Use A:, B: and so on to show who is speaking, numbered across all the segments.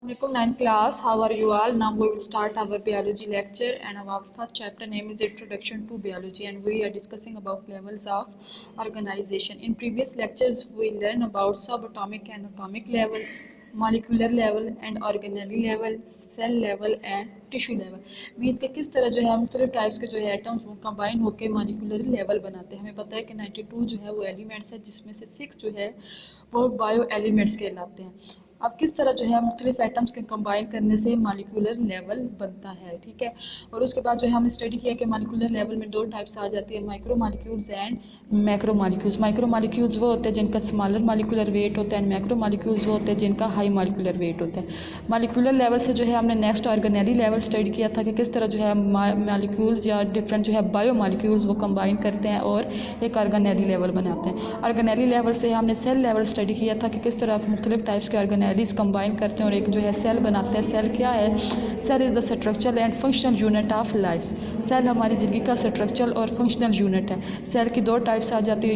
A: Assalamualaikum 9th class, how are you all? Now we will start our biology lecture and our first chapter name is Introduction to Biology and we are discussing about levels of organization. In previous lectures we learned about subatomic and atomic level, molecular level and organelle level, cell level and tissue level means के किस तरह जो है मुख्तलिफ types के जो है atoms वो कंबाइन होकर मॉलिक्यूलर लेवल बनाते हैं। हमें पता है कि 92 जो है वो एलिमेंट्स है जिसमें से 6 जो है वो बायो एलिमेंट्स कहलाते हैं। अब किस तरह जो है मुख्तलिफ एटम्स के कंबाइन करने से मॉलिक्यूलर लेवल बनता है, ठीक है। और उसके बाद जो है हमने स्टडी किया कि मॉलिक्यूलर लेवल में दो टाइप्स आ जाती है, micro molecules and macro molecules. Micro molecules वो होते हैं जिनका स्मॉलर मॉलिक्यूलर वेट होता है एंड मैक्रो मॉलिक्यूल्स वो होते हैं जिनका हाई मॉलिक्यूलर वेट होता है। मॉलिक्यूलर लेवल से जो है हमने नेक्स्ट ऑर्गेनेली लेवल स्टडी किया था कि किस तरह जो है मॉलिक्यूल्स या डिफरेंट जो है बायो मॉलिक्यूल्स वो कंबाइन करते हैं और एक ऑर्गेनेली लेवल बनाते हैं। ऑर्गेनेली लेवल से हमने सेल लेवल स्टडी किया था कि किस तरह मुख्तलिफ टाइप्स के ऑर्गेनेलीज कंबाइन करते हैं और एक जो है सेल बनाते हैं। सेल क्या है? Cell is the structural and functional unit of life. Cell हमारी ज़िंदगी का स्ट्रक्चरल और फंक्शनल यूनिट है। सेल की दो टाइप्स आ जाती है,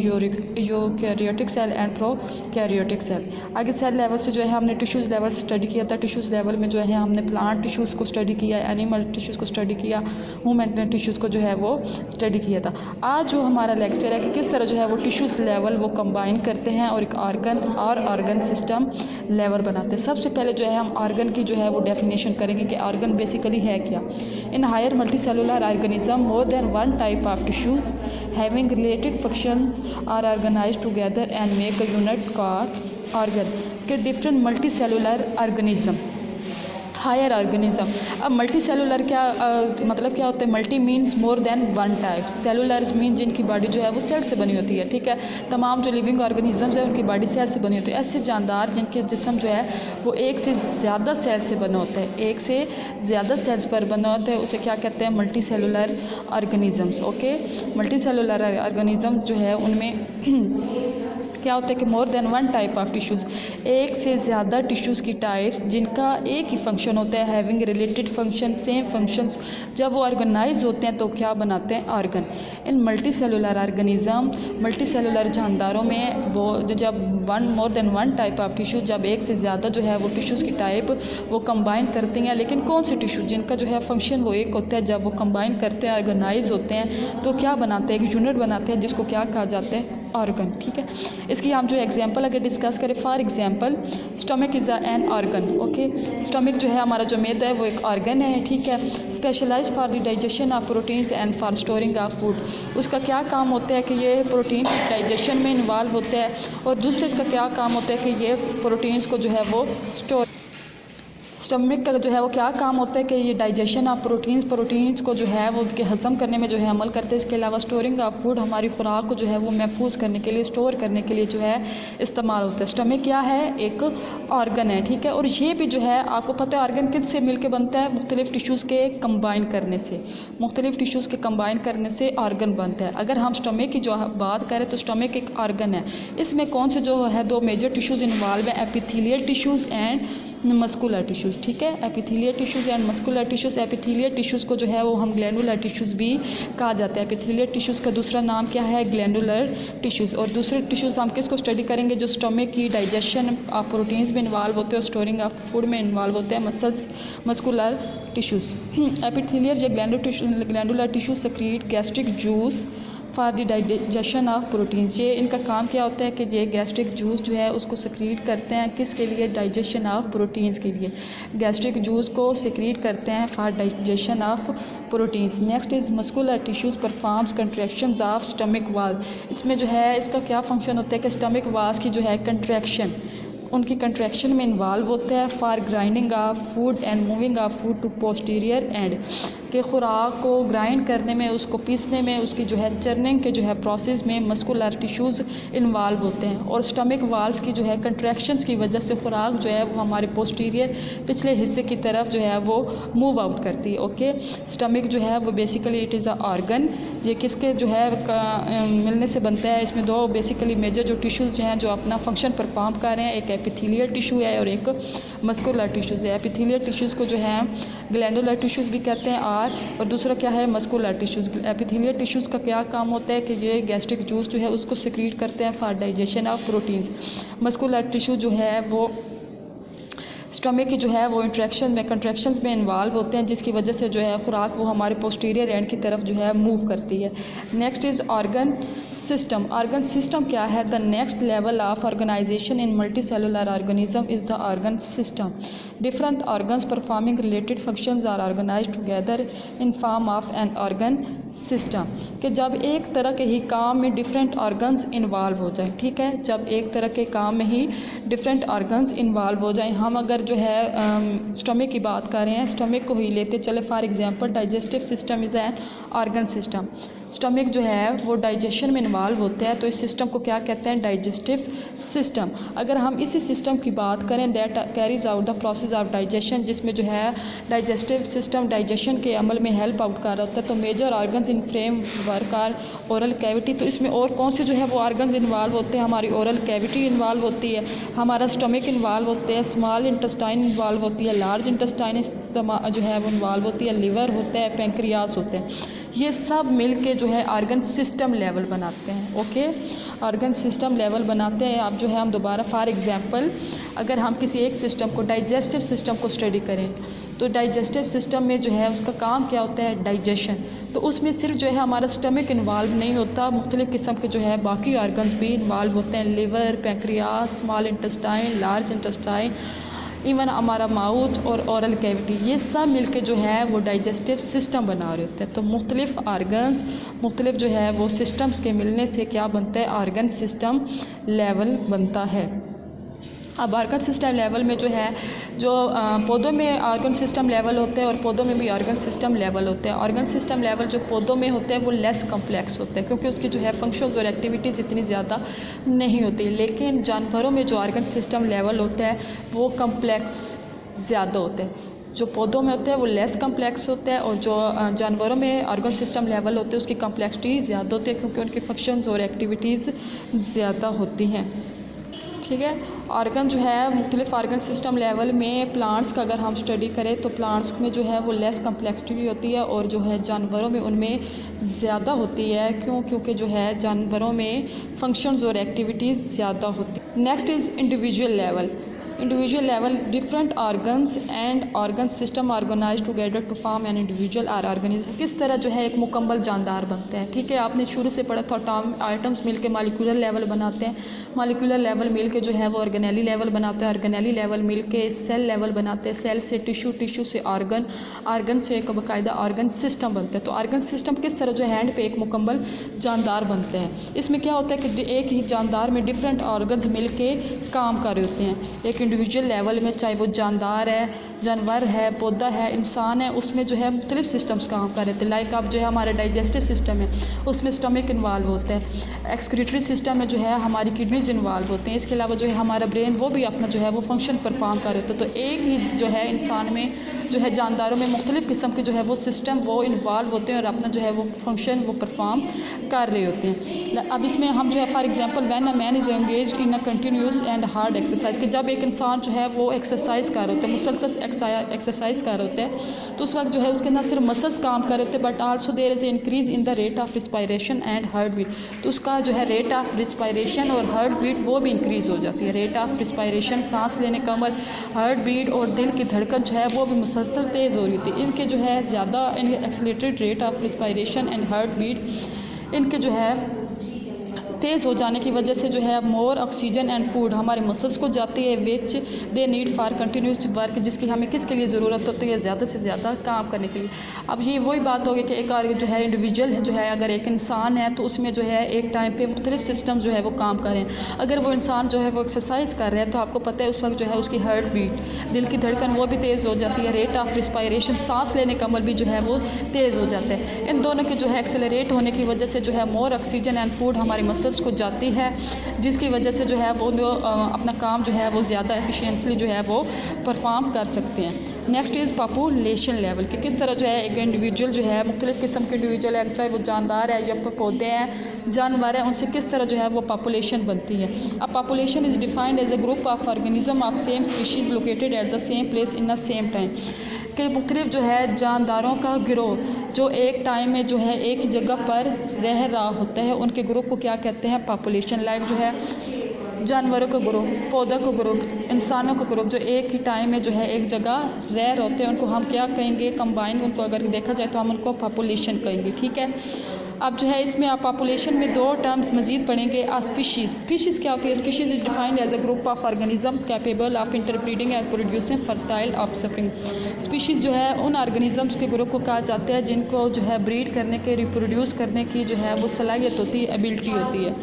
A: eukaryotic cell and prokaryotic cell. आगे सेल लेवल से जो है हमने टिश्यूज़ लेवल स्टडी किया था। टिश्यूज़ लेवल में जो है हमने प्लांट टिश्यूज़ को स्टडी किया, एनिमल टिश्यूज़ को स्टडी किया, ह्यूमन टिश्यूज़ को जो है वो स्टडी किया था। आज जो हमारा लेक्चर है कि किस तरह जो है वो टिश्यूज़ लेवल वो कंबाइन करते हैं और एक ऑर्गन सिस्टम लेवल बनाते हैं। सबसे पहले जो है हम ऑर्गन की जो है वो डेफिनेशन करेंगे कि ऑर्गन बेसिकली है क्या। In higher multi cellular organism more than one type of tissues having related functions are organised together and make a unit called organ. के different multi cellular organism, higher organism. अब multi cellular क्या मतलब क्या होता है? Multi means more than one type, cellular mean जिनकी body जो है वो सेल से बनी होती है, ठीक है। तमाम जो लिविंग ऑर्गेनिजम्स है उनकी बॉडी सेल से बनी होती है। ऐसे जानदार जिनके जिस्म जो है वो एक से ज़्यादा सेल से बने होते हैं, एक से ज़्यादा सेल्स पर बने होते हैं, उसे क्या कहते हैं? Multi cellular organisms. Okay, multi cellular organism जो है उनमें क्या होता है कि मोर than one type of tissues, एक से ज़्यादा टिश्यूज़ की टाइप जिनका एक ही फंक्शन होता है, having related function, same functions. जब वो ऑर्गेनाइज होते हैं तो क्या बनाते हैं? Organ. In multi cellular organism, multi cellular जानदारों में वो जब more than one type of tissue, जब एक से ज़्यादा जो है वो टिश्यूज़ की टाइप वो कंबाइन करते हैं, लेकिन कौन से टिश्यू जिनका जो है फंक्शन वो एक होता है, जब वो कंबाइन करते हैं, ऑर्गेनाइज होते हैं तो क्या बनाते हैं? एक यूनिट बनाते हैं जिसको क्या कहा जाता है? ऑर्गन, ठीक है। इसकी हम जो एग्जांपल अगर डिस्कस करें, for example stomach is an organ. Okay, stomach जो है हमारा जो मैदा है वो एक ऑर्गन है, ठीक है। Specialize for the digestion of proteins and for storing of food. उसका क्या काम होता है कि ये प्रोटीन की डाइजेशन में इन्वॉल्व होता है और दूसरे इसका क्या काम होता है कि ये प्रोटीन्स को जो है वो स्टोर, स्टमक का जो है वो क्या काम होता है कि ये डाइजेशन ऑफ प्रोटीन्स को जो है वो उनके हज़म करने में जो है अमल करते हैं। इसके अलावा स्टोरिंग ऑफ फूड, हमारी खुराक को जो है वो महफूज करने के लिए, स्टोर करने के लिए जो है इस्तेमाल होता है। स्टमक क्या है? एक ऑर्गन है, ठीक है। और ये भी जो है आपको पता है ऑर्गन किस से मिलकर बनता है? मुख्तलिफ टिश्यूज़ के कंबाइन करने से, मुख्तलिफ टिश्यूज़ के कंबाइन करने से ऑर्गन बनता है। अगर हम स्टमक की जो बात करें तो स्टमक एक ऑर्गन है। इसमें कौन से जो है दो मेजर टिश्यूज़ इन्वॉल्व है, epithelial tissues and muscular tissues, ठीक है। Epithelial tissues and muscular tissues. Epithelial tissues को जो है वो हम ग्लैंडुलर टिश्यूज़ भी कहा जाता है। एपिथेलियल टिश्यूज़ का दूसरा नाम क्या है? Glandular tissues. और दूसरे टिश्यूज़ हम किसको स्टडी करेंगे? जो स्टमक की डाइजेशन ऑफ प्रोटीन्स में इन्वॉल्व होते हैं और स्टोरिंग ऑफ फूड में इन्वॉल्व होते हैं, मस्कुलर टिश्यूज़। एपिथेलियल या glandular tissues secrete gastric juice for the digestion of proteins. ये इनका काम क्या होता है कि ये गैस्ट्रिक जूस जो है उसको सेक्रीट करते हैं, किसके लिए? डाइजेशन ऑफ प्रोटीन्स के लिए। गैस्ट्रिक जूस को सेक्रीट करते हैं for digestion of proteins. Next is muscular tissues performs contractions of stomach वाल। इसमें जो है इसका क्या फंक्शन होता है कि स्टमक वाल्स की जो है कंट्रैक्शन, उनकी कंट्रैक्शन में इन्वॉल्व होता है for grinding of food and moving of food to posterior end, के खुराक को ग्राइंड करने में, उसको पीसने में, उसकी जो है चर्निंग के जो है प्रोसेस में मस्कुलर टिश्यूज़ इन्वॉल्व होते हैं। और स्टमक वाल्स की जो है कंट्रैक्शंस की वजह से खुराक जो है वो हमारे पोस्टीरियर पिछले हिस्से की तरफ जो है वो मूव आउट करती है। ओके, स्टमक जो है वो basically it is a organ. ये किसके जो है मिलने से बनता है? इसमें दो बेसिकली मेजर जो टिश्यूज़ जो हैं जो अपना फंक्शन परफॉर्म कर रहे हैं, एक एपिथेलियल टिश्यू है और एक मस्कुलर टिश्यूज़ है। एपिथेलियल टिश्यूज़ को जो है ग्लैंडुलर टिश्यूज़ भी कहते हैं और दूसरा क्या है? Muscular tissues. एपिथेलियल टिश्यूज़ का क्या काम होता है कि ये गैस्ट्रिक जूस जो है उसको सेक्रीट करते हैं for digestion of proteins. Muscular tissue जो है वो स्टमक की जो है वो इंट्रैक्शन में कंट्रैक्शंस में इन्वॉल्व होते हैं, जिसकी वजह से जो है खुराक वो हमारे पोस्टीरियर एंड की तरफ जो है मूव करती है। Next is organ system. Organ system क्या है? The next level of organization in multi cellular organism is the organ system. Different organs performing related functions are organised together in form of an organ system. कि जब एक तरह के ही काम में different organs involve हो जाए, ठीक है, जब एक तरह के काम में ही डिफरेंट ऑर्गन्स इन्वॉल्व हो जाएं। हम अगर जो है स्टमक की बात कर रहे हैं, स्टमक को ही लेते चले for example, digestive system is an organ system. Stomach जो है वो डाइजेशन में इन्वॉल्व होता है, तो इस सिस्टम को क्या कहते हैं? Digestive system. अगर हम इसी सिस्टम की बात करें that carries out the process of digestion, जिसमें जो है डाइजेस्टिव सिस्टम डाइजेशन के अमल में हेल्प आउट कर रहा होता है, तो major organs in framework are oral cavity. तो इसमें और कौन से जो है वो ऑर्गन्स इन्वॉल्व होते हैं? हमारी ओरल कैविटी इन्वॉल्व होती है, हमारा स्टमक इन्वॉल्व होते हैं, स्मॉल इंटेस्टाइन इन्वॉल्व होती है, लार्ज इंटेस्टाइन जो है वो इन्वॉल्व होती है, लिवर होता है, पेंक्रियास होते हैं। ये सब मिल के जो है ऑर्गन सिस्टम लेवल बनाते हैं। ओके, ऑर्गन सिस्टम लेवल बनाते हैं। अब जो है हम दोबारा फॉर एग्जांपल अगर हम किसी एक सिस्टम को डाइजेस्टिव सिस्टम को स्टडी करें, तो डाइजेस्टिव सिस्टम में जो है उसका काम क्या होता है? डाइजेशन। तो उसमें सिर्फ जो है हमारा स्टमक इन्वॉल्व नहीं होता, मुख्तलिफ़ किस्म के जो है बाकी ऑर्गन्स भी इन्वॉल्व होते हैं, liver, pancreas, small intestine, large intestine, even हमारा माउथ और ओरल कैविटी, ये सब मिलके जो है वो डाइजेस्टिव सिस्टम बना रहे होते हैं। तो मुख्तलिफ़ ऑर्गन्स मुख्तलिफ़ जो है वो सिस्टम्स के मिलने से क्या बनता है? ऑर्गन सिस्टम लेवल बनता है। अब ऑर्गन सिस्टम लेवल में जो है जो पौधों में ऑर्गन सिस्टम लेवल होते हैं और पौधों में भी ऑर्गन सिस्टम लेवल होते हैं। ऑर्गन सिस्टम लेवल जो पौधों में होते हैं वो लेस कम्प्लेक्स होते हैं, क्योंकि उसकी जो है फंक्शंस और एक्टिविटीज़ इतनी ज़्यादा नहीं होती। लेकिन जानवरों में जो ऑर्गन सिस्टम लेवल होता है वो कम्प्लेक्स ज़्यादा होते हैं। जो पौधों में होते हैं वो लेस कम्प्लेक्स होते हैं, और जो जानवरों में ऑर्गन सिस्टम लेवल होते हैं उसकी कम्प्लेक्सिटी ज़्यादा होती है, क्योंकि उनकी फंक्शंस और एक्टिविटीज़ ज़्यादा होती हैं। ठीक है, ऑर्गन जो है मुख्तलिफ़ ऑर्गन सिस्टम लेवल में प्लांट्स का अगर हम स्टडी करें तो प्लांट्स में जो है वो लेस कम्प्लेक्सिटी होती है, और जो है जानवरों में उनमें ज़्यादा होती है। क्योंकि जो है जानवरों में फंक्शंस और एक्टिविटीज़ ज़्यादा होती है। Next is individual level. Individual level different organs and organ system organize together to form an individual or organism. किस तरह जो है एक मुकम्मल जानदार बनते हैं। ठीक है, आपने शुरू से पढ़ा था आइटम्स मिलके मॉलिक्यूलर लेवल बनाते हैं, मॉलिक्यूलर लेवल मिलके जो है वो ऑर्गेनेली लेवल बनाते हैं, ऑर्गेनेली लेवल मिलके सेल लेवल बनाते हैं, सेल से टिश्यू, टिश्यू से ऑर्गन, ऑर्गन से एक बाकायदा ऑर्गन सिस्टम बनते हैं। तो ऑर्गन सिस्टम किस तरह जो हैंड पे एक मुकम्मल जानदार बनते हैं। इसमें क्या होता है कि एक ही जानदार में डिफरेंट ऑर्गन्स मिलके काम कर रहे होते हैं। एक इंडिविजुअल लेवल में चाहे वो जानदार है, जानवर है, पौधा है, इंसान है, उसमें जो है मुख्तलिफ सिस्टम्स काम कर रहे थे। लाइक अब जो है हमारा डाइजेस्टिव सिस्टम है उसमें स्टमक इन्वॉल्व होता है, एक्सक्रीटरी सिस्टम में जो है हमारी किडनीज इन्वॉल्व होते हैं, इसके अलावा जो है हमारा ब्रेन वो भी अपना जो है वो फंक्शन परफॉर्म कर रहे थे। तो एक ही जो है इंसान में जो है जानदारों में मुख्तलिफ किस्म के जो है वो सिस्टम वो इन्वॉल्व होते हैं और अपना जो है वो फंक्शन वो परफॉर्म कर रहे होते हैं। अब इसमें हम जो है for example when a man is engaged in a continuous and hard exercise, कि जब एक इंसान जो है वो एक्सरसाइज कर रहे होते हैं, मुसलसल एक्सरसाइज कर रहे होते हैं, तो उस वक्त जो है उसके ना सिर्फ मसल्स काम कर रहे होते हैं but also there is increase in the rate of respiration and heartbeat. तो उसका जो है रेट ऑफ रिस्पायरेशन और हार्ट बीट वो भी इंक्रीज़ हो जाती है। रेट ऑफ रिस्पायरेशन सांस लेने का अमल, हार्ट बीट और दिल की धड़कन जो है वो भी मुसलसल तेज़ हो रही थी। इनके जो है ज़्यादा accelerated rate of respiration and heartbeat इनके जो है तेज़ हो जाने की वजह से जो है मोर ऑक्सीजन एंड फूड हमारे मसल्स को जाती है which they need for continuous work, जिसकी हमें किसके लिए ज़रूरत होती है? ज़्यादा से ज़्यादा काम करने के लिए। अब ये वही बात होगी कि एक और जो है इंडिविजुअल जो है अगर एक इंसान है तो उसमें जो है एक टाइम पे मुख्तलिफ सिस्टम जो है वो काम करें। अगर वो इंसान जो है वो एक्सरसाइज कर रहा है तो आपको पता है उस वक्त जो है उसकी हार्ट बीट, दिल की धड़कन वो भी तेज़ हो जाती है, रेट ऑफ रिस्पायरेशन सांस लेने का अमल भी जो है वो तेज़ हो जाता है। इन दोनों के जो है एक्सेलरेट होने की वजह से जो है मोर ऑक्सीजन एंड फूड हमारे मसल्स को जाती है, जिसकी वजह से जो है वो अपना काम जो है वो ज़्यादा एफिशिएंटली जो है वो परफॉर्म कर सकते हैं। नेक्स्ट इज़ पॉपुलेशन लेवल, कि किस तरह जो है एक इंडिविजुअल जो है मुख्तलिफ किस्म के इंडिविजुअल है, चाहे वो जानदार है या पौधे हैं, जानवर हैं, उनसे किस तरह जो है वो पॉपुलेशन बनती है। अब population is defined as a group of organism of same species located at the same place in the same time, कि मुख्तलिफ जो है जानदारों का गिरोह जो एक टाइम में जो है एक ही जगह पर रह रहा होता है, उनके ग्रुप को क्या कहते हैं? पॉपुलेशन। लाइक जो है जानवरों का ग्रुप, पौधों का ग्रुप, इंसानों का ग्रुप जो एक ही टाइम में जो है एक जगह रह रहे होते हैं, उनको हम क्या कहेंगे, कंबाइन, उनको अगर देखा जाए तो हम उनको पॉपुलेशन कहेंगे। ठीक है, अब जो है इसमें आप पॉपुलेशन में दो टर्म्स मजीद पढ़ेंगे। स्पीशीज़, स्पीशीज़ क्या होती है? Species is defined as a group of organism capable of interbreeding and producing fertile offspring. Species जो है उन ऑर्गेनिजम्स के ग्रुप को कहा जाता है जिनको जो है ब्रीड करने के, रिप्रोड्यूस करने की जो है वो सलाहियत होती है, एबिलिटी होती है।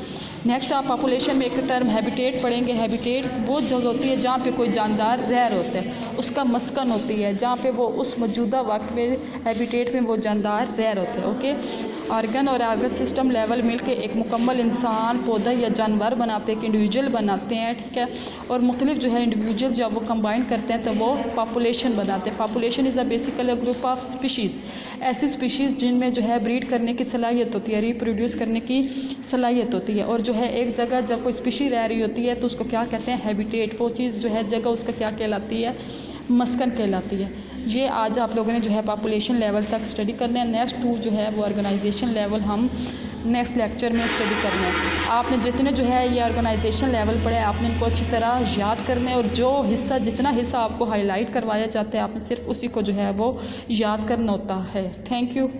A: नेक्स्ट आप पॉपुलेशन में एक टर्म हैबिटेट पढ़ेंगे। हैबिटेट वो जगह होती है जहाँ पे कोई जानदार रह रहा होता है, उसका मस्कन होती है, जहाँ पे वो उस मौजूदा वक्त में हैबिटेट में वो जानदार रह रहे होते हैं। ओके, ऑर्गन और ऑर्गन सिस्टम लेवल मिलके एक मुकम्मल इंसान, पौधा या जानवर बनाते हैं, एक इंडिविजुअल बनाते हैं। ठीक है, और मुख्तलिफ जो है इंडिविजुअल जब वो कंबाइन करते हैं तो वो पॉपुलेशन बनाते हैं। Population is a basically group of species, ऐसी स्पीशीज़ जिनमें जो है ब्रीड करने की सलाहियत होती है, रिप्रोड्यूस करने की सलाहियत होती है। और जो है एक जगह जब कोई स्पीशी रह रही होती है तो उसको क्या कहते हैं? हैबिटेट। वो चीज़ जो है जगह उसका क्या कहलाती है? मस्कन कहलाती है। ये आज आप लोगों ने जो है पॉपुलेशन लेवल तक स्टडी करना है। नेक्स्ट 2 जो है वो ऑर्गेनाइजेशन लेवल हम नेक्स्ट लेक्चर में स्टडी करना है। आपने जितने जो है ये ऑर्गेनाइजेशन लेवल पढ़े आपने इनको अच्छी तरह याद करना है, और जो हिस्सा, जितना हिस्सा आपको हाईलाइट करवाया जाता है आपने सिर्फ उसी को जो है वो याद करना होता है। Thank you.